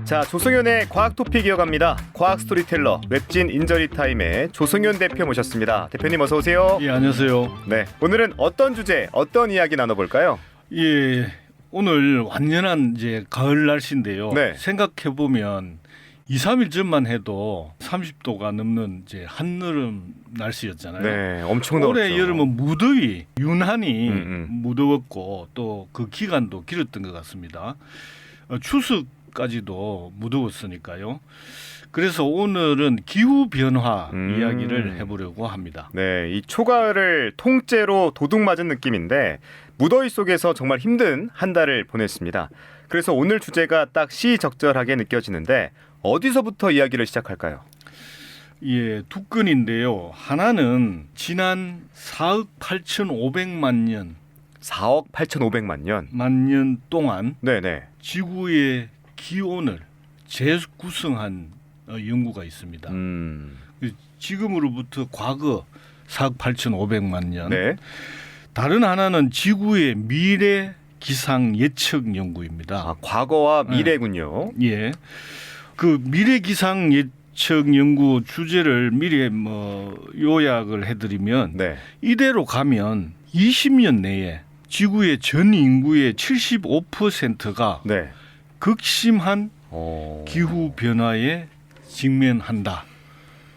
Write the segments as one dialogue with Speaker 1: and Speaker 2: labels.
Speaker 1: 자, 조승현의 과학 토픽 이어갑니다. 과학 스토리텔러 웹진 인저리 타임의 조승현 대표 모셨습니다. 대표님 어서 오세요.
Speaker 2: 예, 안녕하세요.
Speaker 1: 네, 오늘은 어떤 주제, 어떤 이야기 나눠볼까요?
Speaker 2: 예, 오늘 완연한 이제 가을 날씨인데요.
Speaker 1: 네.
Speaker 2: 생각해 보면 2, 3일 전만 해도 30도가 넘는 이제 한여름 날씨였잖아요.
Speaker 1: 네, 엄청 더웠죠.
Speaker 2: 올해 여름은 무더위, 유난히
Speaker 1: 음.
Speaker 2: 무더웠고 또 그 기간도 길었던 것 같습니다. 추석까지도 무더웠으니까요. 그래서 오늘은 기후 변화 이야기를 해보려고 합니다.
Speaker 1: 네, 이 초가을을 통째로 도둑 맞은 느낌인데 무더위 속에서 정말 힘든 한 달을 보냈습니다. 그래서 오늘 주제가 딱 시적절하게 느껴지는데 어디서부터 이야기를 시작할까요?
Speaker 2: 예, 두 건인데요. 하나는 지난 4억 8,500만 년
Speaker 1: 4억 8,500만 년.
Speaker 2: 만 동안
Speaker 1: 네네.
Speaker 2: 지구의 기온을 재구성한 연구가 있습니다. 지금으로부터 과거 4억 8,500만 년.
Speaker 1: 네.
Speaker 2: 다른 하나는 지구의 미래 기상 예측 연구입니다.
Speaker 1: 아, 과거와 미래군요.
Speaker 2: 예. 그 미래 기상 예측 연구 주제를 미리 요약을 해드리면
Speaker 1: 네.
Speaker 2: 이대로 가면 20년 내에 지구의 전 인구의 75%가
Speaker 1: 네.
Speaker 2: 극심한 기후 변화에 직면한다.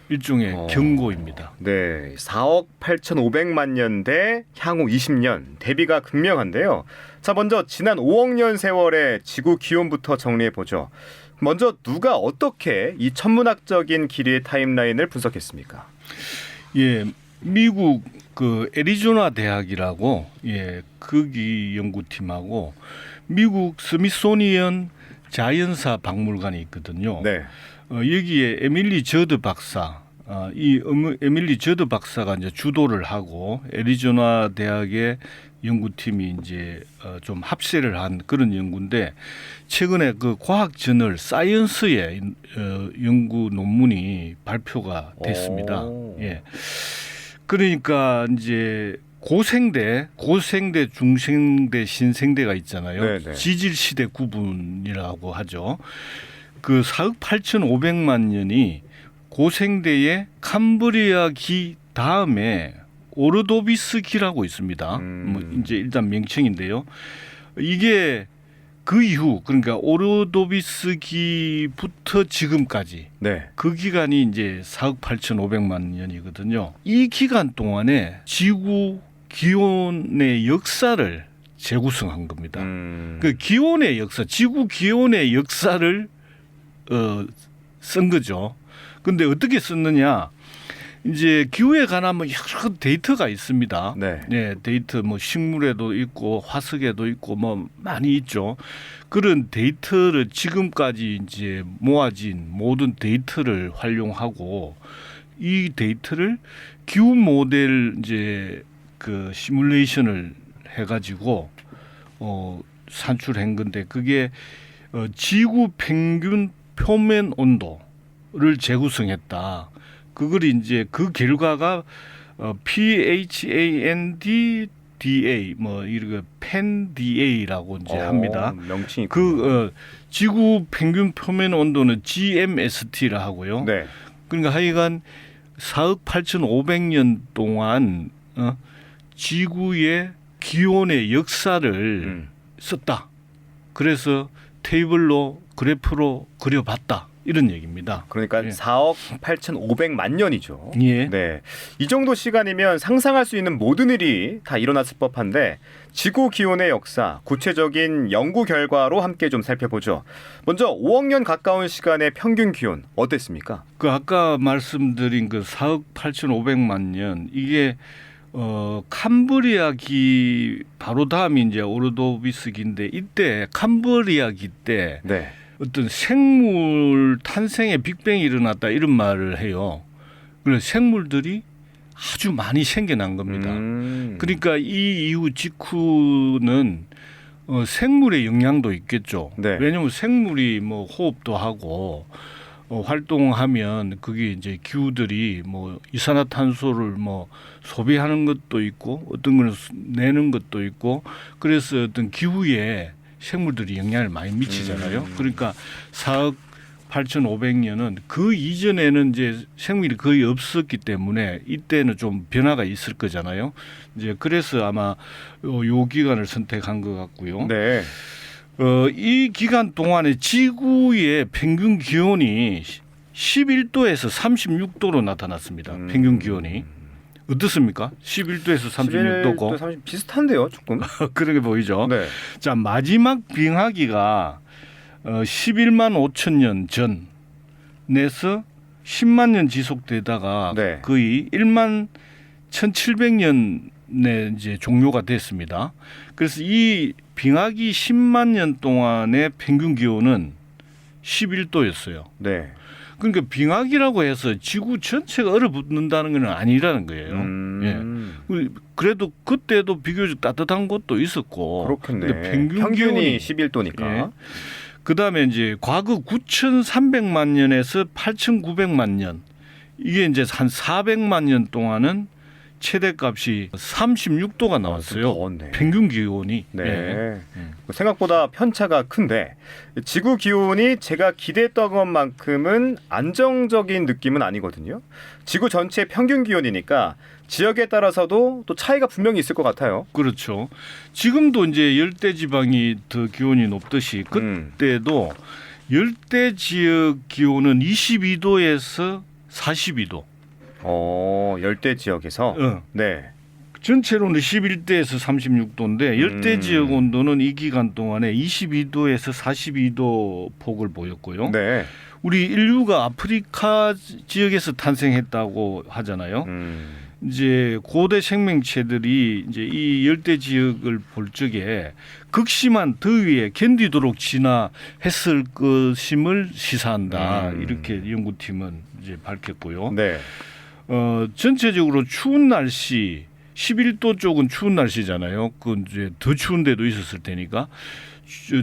Speaker 2: 일종의 경고입니다.
Speaker 1: 네, 4억 8,500만 년 대 향후 20년 대비가 극명한데요. 자, 먼저 지난 5억 년 세월의 지구 기온부터 정리해 보죠. 먼저 누가 어떻게 이 천문학적인 길이의 타임라인을 분석했습니까?
Speaker 2: 예, 미국 그 애리조나 대학이라고 거기 연구팀하고 미국 스미소니언 자연사 박물관이 있거든요.
Speaker 1: 네.
Speaker 2: 여기에 에밀리 저드 박사, 에밀리 저드 박사가 이제 주도를 하고 애리조나 대학의 연구팀이 이제 좀 합세를 한 그런 연구인데 최근에 그 과학 저널 사이언스의 연구 논문이 발표가 됐습니다. 예. 그러니까 이제 고생대, 중생대, 신생대가 있잖아요.
Speaker 1: 네네.
Speaker 2: 지질시대 구분이라고 하죠. 그 4억 8,500만 년이 고생대의 캄브리아기 다음에 오르도비스기라고 있습니다. 뭐 이제 일단 명칭인데요. 이게 그 이후 그러니까 오르도비스기부터 지금까지
Speaker 1: 네.
Speaker 2: 그 기간이 이제 4억 8,500만 년이거든요. 이 기간 동안에 지구 기온의 역사를 재구성한 겁니다. 그 기온의 역사, 지구 기온의 역사를 쓴 거죠. 근데 어떻게 썼느냐? 이제 기후에 관한 여러 데이터가 있습니다.
Speaker 1: 네.
Speaker 2: 네, 데이터 식물에도 있고 화석에도 있고 많이 있죠. 그런 데이터를 지금까지 이제 모아진 모든 데이터를 활용하고 이 데이터를 기후 모델 이제 그 시뮬레이션을 해가지고 산출한 건데 그게 지구 평균 표면 온도를 재구성했다. 그걸 이제 그 결과가 PHANDDA 이렇게 PANDA라고 이제 합니다.
Speaker 1: 명칭이
Speaker 2: 그 지구 평균 표면 온도는 GMST라 하고요.
Speaker 1: 네.
Speaker 2: 그러니까 하여간 4억 8,500년 동안 지구의 기온의 역사를 썼다. 그래서 테이블로 그래프로 그려봤다. 이런 얘기입니다.
Speaker 1: 그러니까 4억 8,500만 년이죠.
Speaker 2: 예.
Speaker 1: 네. 이 정도 시간이면 상상할 수 있는 모든 일이 다 일어났을 법한데 지구 기온의 역사, 구체적인 연구 결과로 함께 좀 살펴보죠. 먼저 5억 년 가까운 시간의 평균 기온 어땠습니까?
Speaker 2: 그 아까 말씀드린 그 4억 8,500만 년 이게 캄브리아기 바로 다음이 이제 오르도비스기인데 이때 캄브리아기 때
Speaker 1: 네.
Speaker 2: 어떤 생물 탄생의 빅뱅이 일어났다 이런 말을 해요. 그래서 생물들이 아주 많이 생겨난 겁니다. 그러니까 이 이후 직후는 생물의 영향도 있겠죠.
Speaker 1: 네.
Speaker 2: 왜냐하면 생물이 호흡도 하고 활동하면 그게 이제 기후들이 이산화탄소를 소비하는 것도 있고 어떤 거는 내는 것도 있고 그래서 어떤 기후에 생물들이 영향을 많이 미치잖아요. 그러니까 4억 8,500년은 그 이전에는 이제 생물이 거의 없었기 때문에 이때는 좀 변화가 있을 거잖아요. 이제 그래서 아마 요 기간을 선택한 것 같고요.
Speaker 1: 네.
Speaker 2: 이 기간 동안에 지구의 평균 기온이 11도에서 36도로 나타났습니다. 평균 기온이. 어떻습니까? 11도에서 36도고.
Speaker 1: 11도 30 비슷한데요, 조금.
Speaker 2: 그렇게 보이죠.
Speaker 1: 네.
Speaker 2: 자, 마지막 빙하기가 11만 5천 년 전에서 10만 년 지속되다가
Speaker 1: 네.
Speaker 2: 거의 1만 1,700년에 이제 종료가 됐습니다. 그래서 이 빙하기 10만 년 동안의 평균 기온은 11도였어요.
Speaker 1: 네.
Speaker 2: 그러니까 빙하기라고 해서 지구 전체가 얼어붙는다는 건 아니라는 거예요. 예. 그래도 그때도 비교적 따뜻한 곳도 있었고.
Speaker 1: 그렇겠네.
Speaker 2: 근데 평균
Speaker 1: 평균이
Speaker 2: 기온이
Speaker 1: 11도니까.
Speaker 2: 예. 그다음에 이제 과거 9,300만 년에서 8,900만 년 이게 이제 한 400만 년 동안은 최대값이 36도가 나왔어요.
Speaker 1: 더웠네.
Speaker 2: 평균 기온이.
Speaker 1: 네.
Speaker 2: 예.
Speaker 1: 생각보다 편차가 큰데 지구 기온이 제가 기대했던 것만큼은 안정적인 느낌은 아니거든요. 지구 전체 평균 기온이니까 지역에 따라서도 또 차이가 분명히 있을 것 같아요.
Speaker 2: 그렇죠. 지금도 이제 열대 지방이 더 기온이 높듯이 그때도 열대 지역 기온은 22도에서 42도.
Speaker 1: 열대 지역에서. 네.
Speaker 2: 전체로는 11도에서 36도인데 열대 지역 온도는 이 기간 동안에 22도에서 42도 폭을 보였고요.
Speaker 1: 네.
Speaker 2: 우리 인류가 아프리카 지역에서 탄생했다고 하잖아요. 이제 고대 생명체들이 이제 이 열대 지역을 볼 적에 극심한 더위에 견디도록 진화했을 것임을 시사한다. 이렇게 연구팀은 이제 밝혔고요.
Speaker 1: 네.
Speaker 2: 전체적으로 추운 날씨 11도 쪽은 추운 날씨잖아요. 그 이제 더 추운 데도 있었을 테니까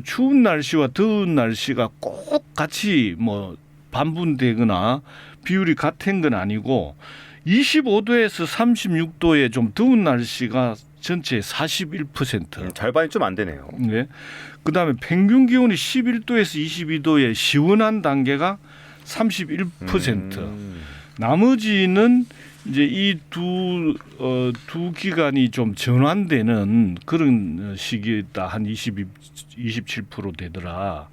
Speaker 2: 추운 날씨와 더운 날씨가 꼭 같이 뭐 반분되거나 비율이 같은 건 아니고 25도에서 36도의 좀 더운 날씨가 전체 41%.
Speaker 1: 절반이 좀 안 되네요.
Speaker 2: 네. 그다음에 평균 기온이 11도에서 22도의 시원한 단계가 31%. 나머지는 이제 이 두 기간이 좀 전환되는 그런 시기다. 한 27% 되더라.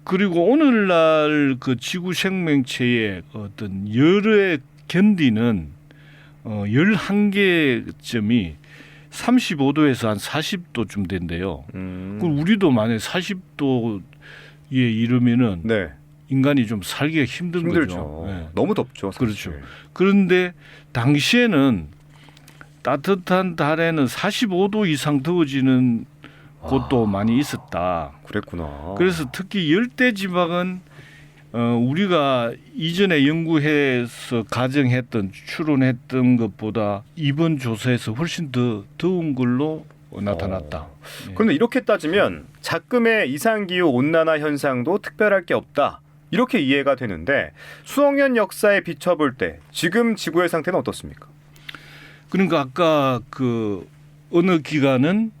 Speaker 2: 그리고 오늘날 그 지구 생명체의 어떤 열에 견디는 열 한계점이 35도에서 한 40도쯤 된대요. 그 우리도 만약 40도에 이르면은
Speaker 1: 네.
Speaker 2: 인간이 좀 살기가 힘들죠.
Speaker 1: 힘들죠.
Speaker 2: 네.
Speaker 1: 너무 덥죠. 사실.
Speaker 2: 그렇죠. 그런데 당시에는 따뜻한 달에는 45도 이상 더워지는 곳도 많이 있었다.
Speaker 1: 그랬구나.
Speaker 2: 그래서 특히 열대 지방은 우리가 이전에 연구해서 가정했던 추론했던 것보다 이번 조사에서 훨씬 더 더운 걸로 나타났다.
Speaker 1: 그런데 이렇게 따지면 작금의 이상기후 온난화 현상도 특별할 게 없다. 이렇게 이해가 되는데 수억 년 역사에 비춰볼 때 지금 지구의 상태는 어떻습니까?
Speaker 2: 그러니까 아까 그 어느 기간은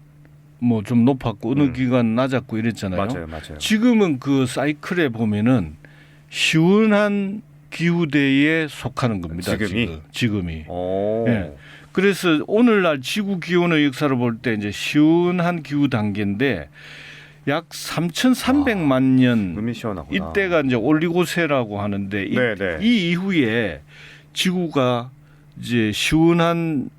Speaker 2: 뭐 좀 높았고 어느 기간 낮았고 이랬잖아요.
Speaker 1: 맞아요.
Speaker 2: 지금은 그 사이클에 보면은 시원한 기후대에 속하는 겁니다. 지금이. 예. 그래서 오늘날 지구 기온의 역사를 볼 때 이제 시원한 기후 단계인데 약 3,300만 년
Speaker 1: 의미 시원하구나.
Speaker 2: 이때가 이제 올리고세라고 하는데 이 이후에 지구가 이제 시원한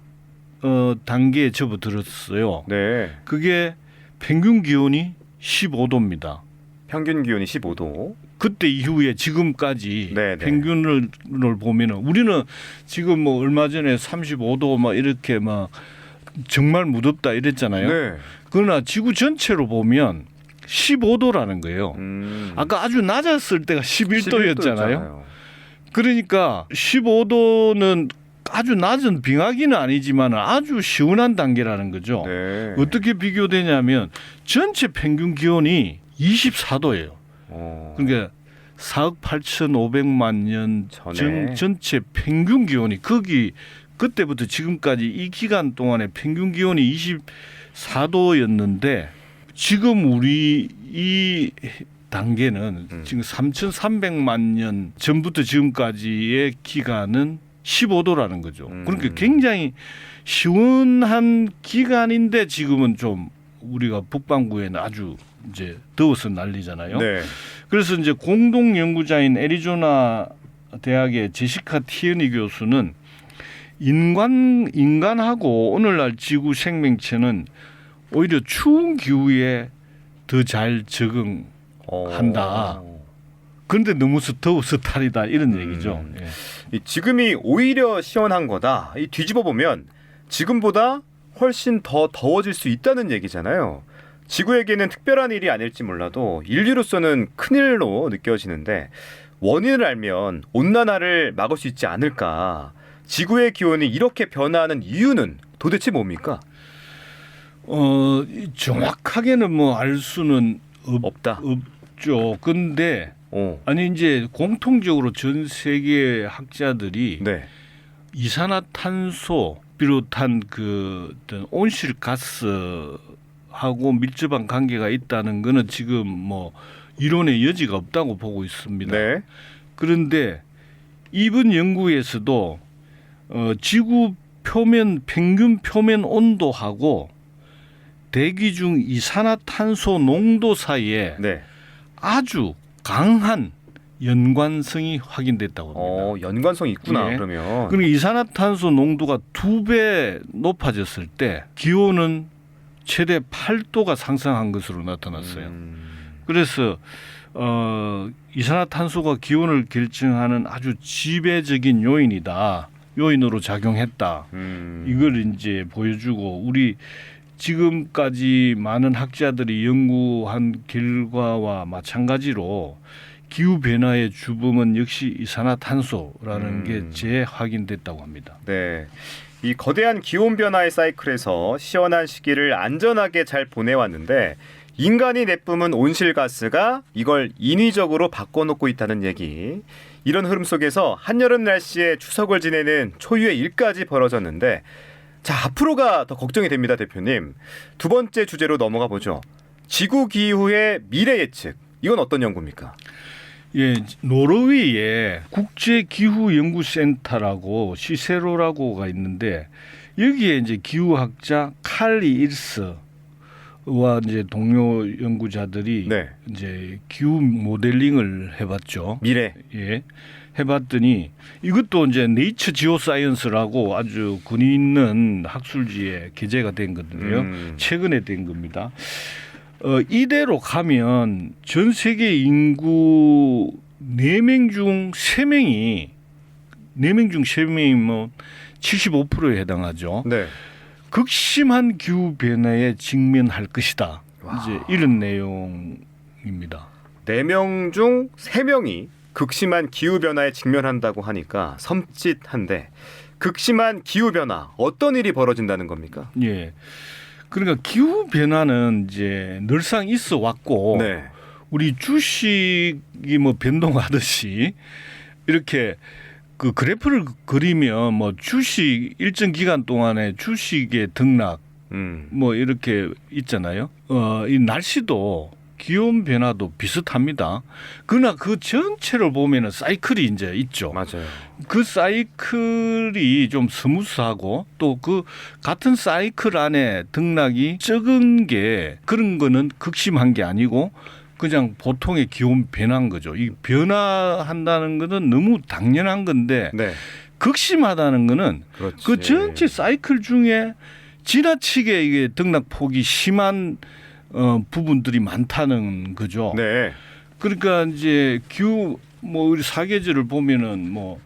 Speaker 2: 단계에 접어들었어요.
Speaker 1: 네.
Speaker 2: 그게 평균 기온이 15도입니다.
Speaker 1: 평균 기온이 15도.
Speaker 2: 그때 이후에 지금까지
Speaker 1: 네네.
Speaker 2: 평균을 보면은 우리는 지금 뭐 얼마 전에 35도 막 이렇게 막 정말 무덥다 이랬잖아요.
Speaker 1: 네.
Speaker 2: 그러나 지구 전체로 보면 15도라는 거예요. 아까 아주 낮았을 때가 11도였잖아요. 그러니까 15도는 아주 낮은 빙하기는 아니지만 아주 시원한 단계라는 거죠.
Speaker 1: 네.
Speaker 2: 어떻게 비교되냐면 전체 평균 기온이 24도예요. 그러니까 4억 8,500만 년 전체 평균 기온이 그때부터 지금까지 이 기간 동안에 평균 기온이 24도였는데 지금 우리 이 단계는 지금 3,300만 년 전부터 지금까지의 기간은 15도라는 거죠. 그러니까 굉장히 시원한 기간인데 지금은 좀 우리가 북반구에는 아주 이제 더워서 난리잖아요.
Speaker 1: 네.
Speaker 2: 그래서 이제 공동 연구자인 애리조나 대학의 제시카 티어니 교수는 인간하고 오늘날 지구 생명체는 오히려 추운 기후에 더 잘 적응한다. 그런데 너무 더워서 탈이다 이런 얘기죠. 예.
Speaker 1: 이 지금이 오히려 시원한 거다. 이 뒤집어 보면 지금보다 훨씬 더 더워질 수 있다는 얘기잖아요. 지구에게는 특별한 일이 아닐지 몰라도 인류로서는 큰일로 느껴지는데 원인을 알면 온난화를 막을 수 있지 않을까. 지구의 기온이 이렇게 변화하는 이유는 도대체 뭡니까?
Speaker 2: 정확하게는 뭐 알 수는
Speaker 1: 없다.
Speaker 2: 없죠. 근데 아니 이제 공통적으로 전 세계 학자들이
Speaker 1: 네.
Speaker 2: 이산화탄소 비롯한 그 어떤 온실가스하고 밀접한 관계가 있다는 거는 지금 뭐 이론의 여지가 없다고 보고 있습니다.
Speaker 1: 네.
Speaker 2: 그런데 이번 연구에서도 지구 표면 평균 표면 온도하고 대기 중 이산화탄소 농도 사이에
Speaker 1: 네.
Speaker 2: 아주 강한 연관성이 확인됐다고 합니다.
Speaker 1: 연관성이 있구나.
Speaker 2: 네.
Speaker 1: 그러면.
Speaker 2: 그러니까 이산화탄소 농도가 2배 높아졌을 때 기온은 최대 8도가 상승한 것으로 나타났어요. 그래서 이산화탄소가 기온을 결정하는 아주 지배적인 요인으로 작용했다. 이걸 이제 보여주고 우리 지금까지 많은 학자들이 연구한 결과와 마찬가지로 기후 변화의 주범은 역시 이산화탄소라는 게 재확인됐다고 합니다.
Speaker 1: 네. 이 거대한 기온 변화의 사이클에서 시원한 시기를 안전하게 잘 보내왔는데 인간이 내뿜은 온실가스가 이걸 인위적으로 바꿔놓고 있다는 얘기. 이런 흐름 속에서 한여름 날씨에 추석을 지내는 초유의 일까지 벌어졌는데 자, 앞으로가 더 걱정이 됩니다, 대표님. 두 번째 주제로 넘어가 보죠. 지구 기후의 미래 예측. 이건 어떤 연구입니까?
Speaker 2: 예, 노르웨이에 국제기후연구센터라고 시세로라고가 있는데 여기에 이제 기후학자 칼리 일스와 이제 동료 연구자들이
Speaker 1: 네.
Speaker 2: 이제 기후 모델링을 해봤죠.
Speaker 1: 미래.
Speaker 2: 예, 해봤더니 이것도 이제 네이처 지오사이언스라고 아주 근위 있는 학술지에 게재가 된 거거든요. 최근에 된 겁니다. 이대로 가면 전 세계 인구 4명 중 3명이 뭐 75%에 해당하죠.
Speaker 1: 네.
Speaker 2: 극심한 기후 변화에 직면할 것이다.
Speaker 1: 와.
Speaker 2: 이제 이런 내용입니다.
Speaker 1: 4명 중 3명이 극심한 기후 변화에 직면한다고 하니까 섬찟한데 극심한 기후 변화 어떤 일이 벌어진다는 겁니까?
Speaker 2: 예. 그러니까 기후 변화는 이제 늘상 있어 왔고
Speaker 1: 네.
Speaker 2: 우리 주식이 뭐 변동하듯이 이렇게 그 그래프를 그리면 뭐 주식 일정 기간 동안에 주식의 등락 뭐 이렇게 있잖아요. 이 날씨도 기온 변화도 비슷합니다. 그러나 그 전체를 보면은 사이클이 이제 있죠.
Speaker 1: 맞아요.
Speaker 2: 그 사이클이 좀 스무스하고 또 그 같은 사이클 안에 등락이 적은 게 그런 거는 극심한 게 아니고 그냥 보통의 기온 변화인 거죠. 이 변화한다는 거는 너무 당연한 건데
Speaker 1: 네.
Speaker 2: 극심하다는 거는
Speaker 1: 그렇지.
Speaker 2: 그 전체 사이클 중에 지나치게 이게 등락폭이 심한 부분들이 많다는 거죠.
Speaker 1: 네.
Speaker 2: 그러니까 이제 기후 뭐 우리 사계절을 보면은 뭐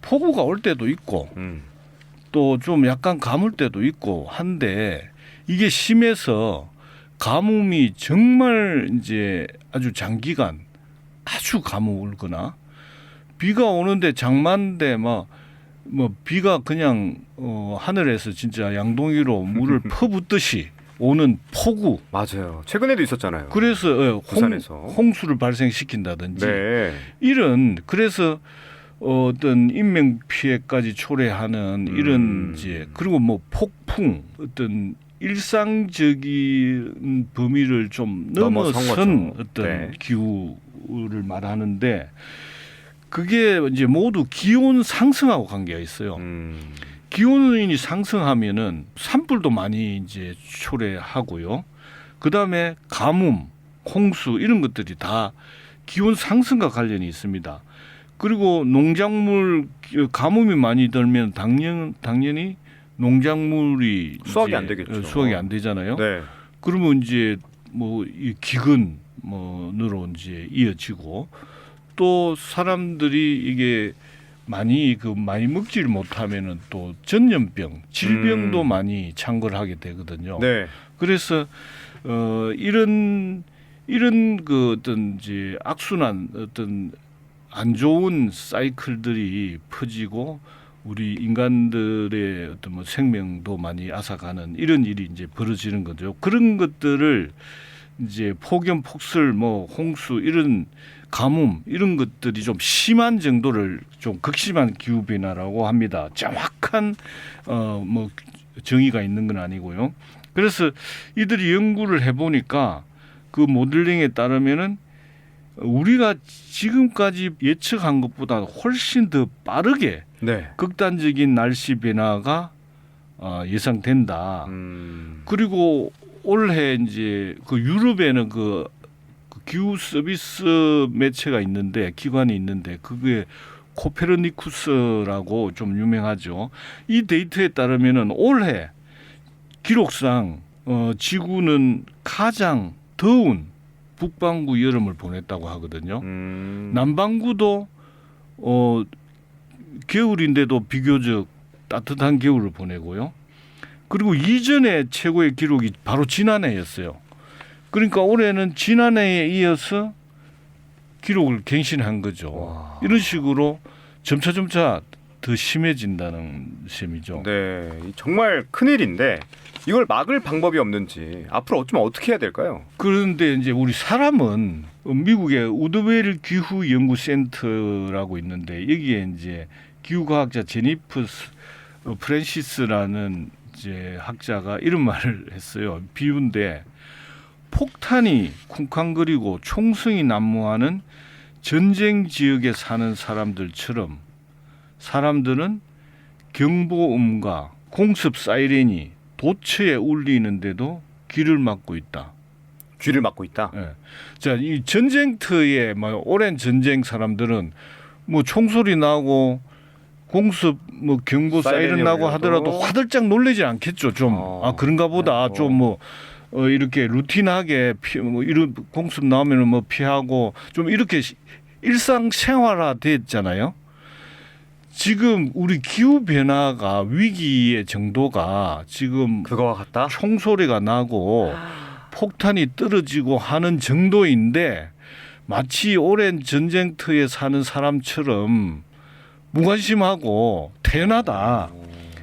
Speaker 2: 폭우가 올 때도 있고 또 좀 약간 가물 때도 있고 한데 이게 심해서 가뭄이 정말 이제 아주 장기간 아주 가물거나 비가 오는데 장마인데 뭐 비가 그냥 하늘에서 진짜 양동이로 물을 퍼붓듯이 오는 폭우.
Speaker 1: 맞아요. 최근에도 있었잖아요.
Speaker 2: 그래서
Speaker 1: 부산에서.
Speaker 2: 홍수를 발생시킨다든지
Speaker 1: 네.
Speaker 2: 이런 그래서 어떤 인명 피해까지 초래하는 이런 이제 그리고 뭐 폭풍 어떤 일상적인 범위를 좀
Speaker 1: 넘어선
Speaker 2: 넘어선
Speaker 1: 거죠.
Speaker 2: 어떤
Speaker 1: 네.
Speaker 2: 기후를 말하는데 그게 이제 모두 기온 상승하고 관계가 있어요. 기온이 상승하면은 산불도 많이 이제 초래하고요. 그 다음에 가뭄, 홍수 이런 것들이 다 기온 상승과 관련이 있습니다. 그리고 농작물 가뭄이 많이 들면 당연히 농작물이
Speaker 1: 수확이
Speaker 2: 이제
Speaker 1: 안 되겠죠.
Speaker 2: 수확이 안 되잖아요.
Speaker 1: 네.
Speaker 2: 그러면 이제 뭐 이 기근으로 이제 이어지고 또 사람들이 이게 많이 먹지를 못하면은 또 전염병, 질병도 많이 창궐하게 되거든요.
Speaker 1: 네.
Speaker 2: 그래서 이런 그 어떤 이제 악순환 어떤 안 좋은 사이클들이 퍼지고 우리 인간들의 어떤 뭐 생명도 많이 앗아가는 이런 일이 이제 벌어지는 거죠. 그런 것들을 이제 폭염, 폭설, 뭐 홍수 이런 가뭄 이런 것들이 좀 심한 정도를 좀 극심한 기후 변화라고 합니다. 정확한 뭐 정의가 있는 건 아니고요. 그래서 이들이 연구를 해보니까 그 모델링에 따르면은 우리가 지금까지 예측한 것보다 훨씬 더 빠르게
Speaker 1: 네.
Speaker 2: 극단적인 날씨 변화가 예상된다. 그리고 올해 이제 그 유럽에는 그 기후 서비스 매체가 있는데 기관이 있는데 그게 코페르니쿠스라고 좀 유명하죠. 이 데이터에 따르면은 올해 기록상 지구는 가장 더운 북반구 여름을 보냈다고 하거든요. 남반구도 겨울인데도 비교적 따뜻한 겨울을 보내고요. 그리고 이전에 최고의 기록이 바로 지난해였어요. 그러니까 올해는 지난해에 이어서 기록을 갱신한 거죠.
Speaker 1: 와.
Speaker 2: 이런 식으로 점차 더 심해진다는 셈이죠.
Speaker 1: 네. 정말 큰일인데 이걸 막을 방법이 없는지 앞으로 어쩌면 어떻게 해야 될까요?
Speaker 2: 그런데 이제 우리 사람은 미국의 우드웰 기후 연구 센터라고 있는데 여기에 이제 기후과학자 제니프 프랜시스라는 이제 학자가 이런 말을 했어요. 비유인데 폭탄이 쿵쾅거리고 총성이 난무하는 전쟁 지역에 사는 사람들처럼 사람들은 경보음과 공습 사이렌이 도처에 울리는데도 귀를 막고 있다.
Speaker 1: 귀를 막고 있다.
Speaker 2: 예. 자, 이 전쟁터에 뭐 오랜 전쟁 사람들은 뭐 총소리 나고 공습 뭐 경보 사이렌 나고 하더라도 화들짝 놀라지 않겠죠. 좀 그런가 보다. 좀 뭐 이렇게 루틴하게 뭐 이런 공습 나오면은 뭐 피하고 좀 이렇게 일상 생활화 됐잖아요. 지금 우리 기후 변화가 위기의 정도가 지금
Speaker 1: 그거와 같다.
Speaker 2: 총소리가 나고 폭탄이 떨어지고 하는 정도인데 마치 오랜 전쟁터에 사는 사람처럼 무관심하고 태연하다.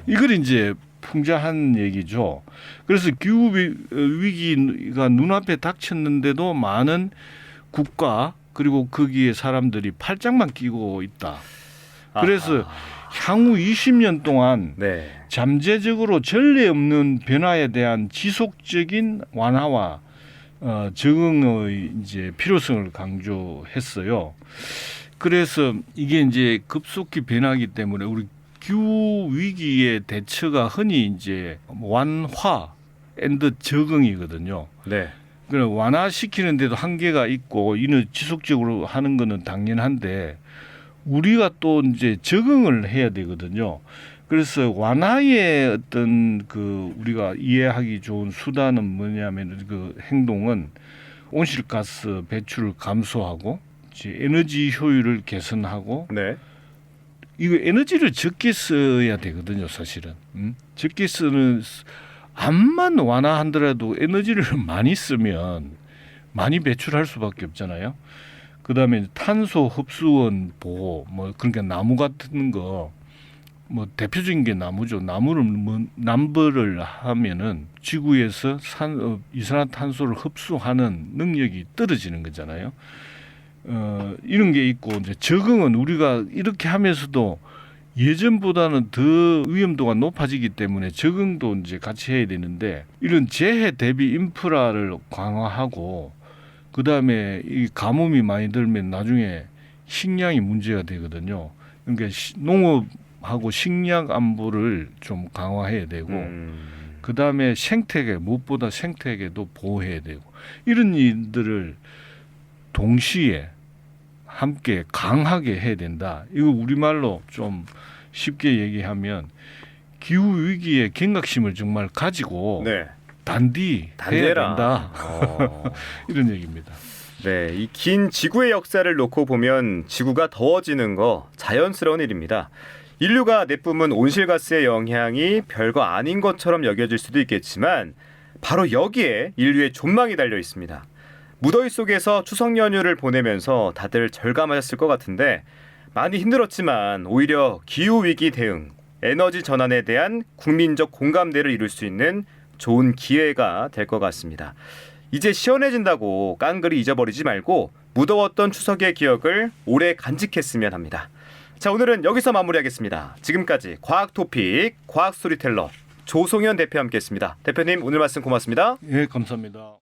Speaker 2: 이걸 이제 풍자한 얘기죠. 그래서 기후 위기가 눈앞에 닥쳤는데도 많은 국가 그리고 거기에 사람들이 팔짱만 끼고 있다. 그래서 향후 20년 동안
Speaker 1: 네.
Speaker 2: 잠재적으로 전례 없는 변화에 대한 지속적인 완화와 적응의 이제 필요성을 강조했어요. 그래서 이게 이제 급속히 변하기 때문에 우리 기후 위기의 대처가 흔히 이제 완화 앤드 적응이거든요.
Speaker 1: 네.
Speaker 2: 그래 완화시키는데도 한계가 있고 이는 지속적으로 하는 거는 당연한데 우리가 또 이제 적응을 해야 되거든요. 그래서 완화의 어떤 그 우리가 이해하기 좋은 수단은 뭐냐면 그 행동은 온실가스 배출을 감소하고 이제 에너지 효율을 개선하고
Speaker 1: 네.
Speaker 2: 이거 에너지를 적게 써야 되거든요, 사실은. 적게 쓰는 암만 완화한더라도 에너지를 많이 쓰면 많이 배출할 수밖에 없잖아요. 그다음에 탄소 흡수원 보호, 뭐 그러니까 나무 같은 거, 뭐 대표적인 게 나무죠. 나무를 남벌을 하면은 지구에서 이산화탄소를 흡수하는 능력이 떨어지는 거잖아요. 이런 게 있고 이제 적응은 우리가 이렇게 하면서도 예전보다는 더 위험도가 높아지기 때문에 적응도 이제 같이 해야 되는데 이런 재해 대비 인프라를 강화하고 그다음에 이 가뭄이 많이 들면 나중에 식량이 문제가 되거든요. 그러니까 농업하고 식량 안보를 좀 강화해야 되고 그다음에 생태계 무엇보다 생태계도 보호해야 되고 이런 일들을 동시에 함께 강하게 해야 된다. 이거 우리말로 좀 쉽게 얘기하면 기후 위기의 경각심을 정말 가지고
Speaker 1: 네.
Speaker 2: 단디해야
Speaker 1: 단디해라.
Speaker 2: 된다. 이런 얘기입니다.
Speaker 1: 네, 이 긴 지구의 역사를 놓고 보면 지구가 더워지는 거 자연스러운 일입니다. 인류가 내뿜은 온실가스의 영향이 별거 아닌 것처럼 여겨질 수도 있겠지만 바로 여기에 인류의 존망이 달려 있습니다. 무더위 속에서 추석 연휴를 보내면서 다들 절감하셨을 것 같은데 많이 힘들었지만 오히려 기후위기 대응, 에너지 전환에 대한 국민적 공감대를 이룰 수 있는 좋은 기회가 될 것 같습니다. 이제 시원해진다고 깡그리 잊어버리지 말고 무더웠던 추석의 기억을 오래 간직했으면 합니다. 자, 오늘은 여기서 마무리하겠습니다. 지금까지 과학토픽, 과학스토리텔러 조송현 대표와 함께했습니다. 대표님 오늘 말씀 고맙습니다.
Speaker 2: 예, 감사합니다.